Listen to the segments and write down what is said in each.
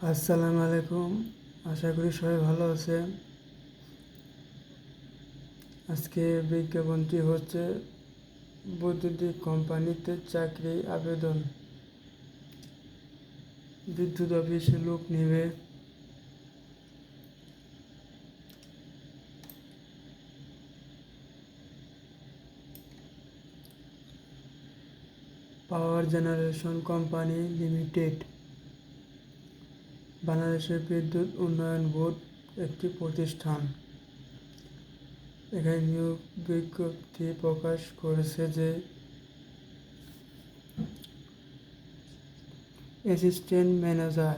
আসসালামু আলাইকুম। আশা করি সবাই ভালো আছে। আজকে বিজ্ঞাপনটি হচ্ছে বৈদ্যুতিক কোম্পানিতে চাকরি আবেদন। বিদ্যুৎ অফিসে লোক নেবে। পাওয়ার জেনারেশন কোম্পানি লিমিটেড, বাংলাদেশের বিদ্যুৎ উন্নয়ন বোর্ড একটি প্রতিষ্ঠান। এখানে নিয়োগ বিজ্ঞপ্তি প্রকাশ করেছে যে অ্যাসিস্ট্যান্ট ম্যানেজার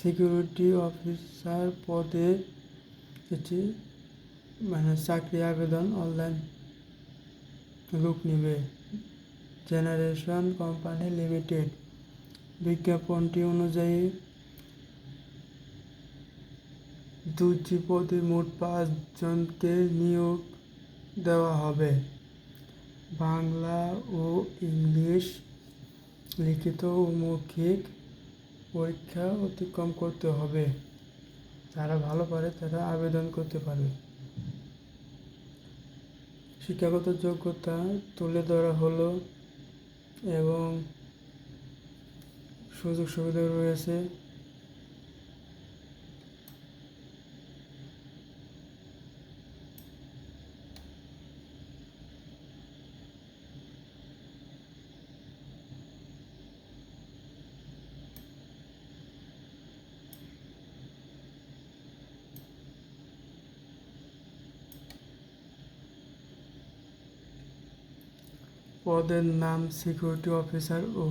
সিকিউরিটি অফিসার পদে এটি চাকরি আবেদন অনলাইন লোক নেবে। Generation company limited. বিজ্ঞাপনটি অনুযায়ী 2টি পদে মোট 5 জনকে নিয়োগ দেওয়া হবে। বাংলা ও ইংলিশ লিখিত ও মৌখিক পরীক্ষা অতিক্রম করতে হবে। যারা ভালো পারে তারা আবেদন করতে পারবে। শিক্ষাগত যোগ্যতা তুলে ধরা হলো এবং সুযোগ সুবিধা রয়েছে। পদের নাম সিকিউরিটি অফিসার ও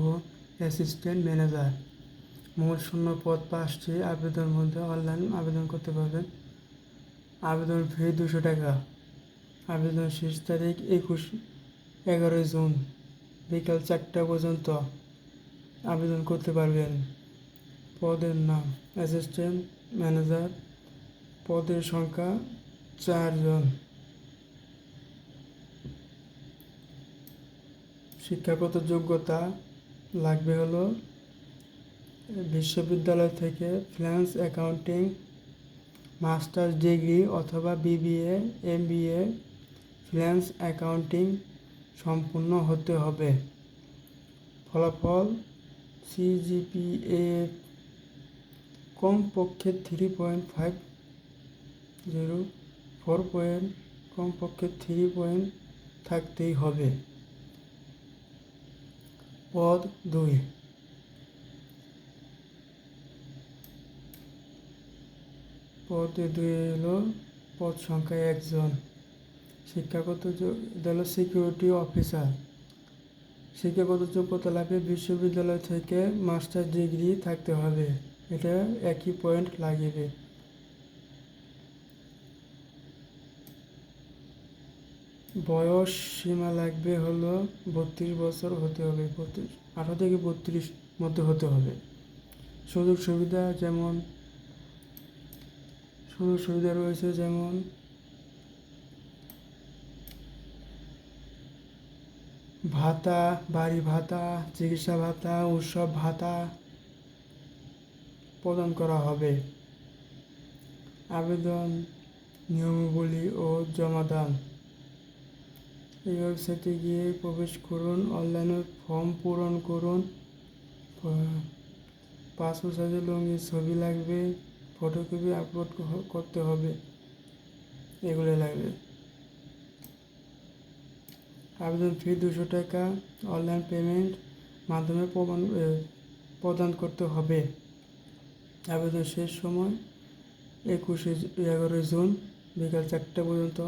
অ্যাসিস্ট্যান্ট ম্যানেজার। মোট শূন্য পদ 5টি। আবেদনের মধ্যে অনলাইন আবেদন করতে পারবেন। আবেদন ফি 200 টাকা। আবেদন শেষ তারিখ 11 জুন বিকাল 4টা পর্যন্ত আবেদন করতে পারবেন। পদের নাম অ্যাসিস্ট্যান্ট ম্যানেজার। পদের সংখ্যা 4 জন। শিক্ষাগত যোগ্যতা লাগবে হলো বিশ্ববিদ্যালয় থেকে ফিন্যান্স অ্যাকাউন্টিং মাস্টার্স ডিগ্রি অথবা BBA MBA ফিন্যান্স অ্যাকাউন্টিং সম্পূর্ণ হতে হবে। ফলাফল CGPA কমপক্ষে 3.50, 4 পয়েন্ট কমপক্ষে 3 পয়েন্ট থাকতেই হবে। পদ 2। পদে 2 হলো পদ সংখ্যা 1 জন। শিক্ষাগত হলো সিকিউরিটি অফিসার। শিক্ষাগত যোগ্যতা লাগবে বিশ্ববিদ্যালয় থেকে মাস্টার ডিগ্রি থাকতে হবে। এটা একই পয়েন্ট লাগবে। বয়স সীমা লাগবে হলো 32 বছর হতে হবে। 18 থেকে 32 মধ্যে হতে হবে। সুযোগ সুবিধা রয়েছে যেমন ভাতা, বাড়ি ভাতা, চিকিৎসা ভাতা, উৎসব ভাতা প্রদান করা হবে। আবেদন নিয়মাবলী ও জমাদান। এই ওয়েবসাইটে গিয়ে প্রবেশ করুন, অনলাইনে ফর্ম পূরণ করুন। পাসপোর্ট সাইজের লুঙ্গির ছবি লাগবে, ফটোকপি আপলোড করতে হবে। এগুলো লাগবে। আবেদন ফি 200 টাকা। অনলাইন পেমেন্ট মাধ্যমে প্রদান করতে হবে। আবেদন শেষ সময় 11 জুন বিকাল 4টা পর্যন্ত।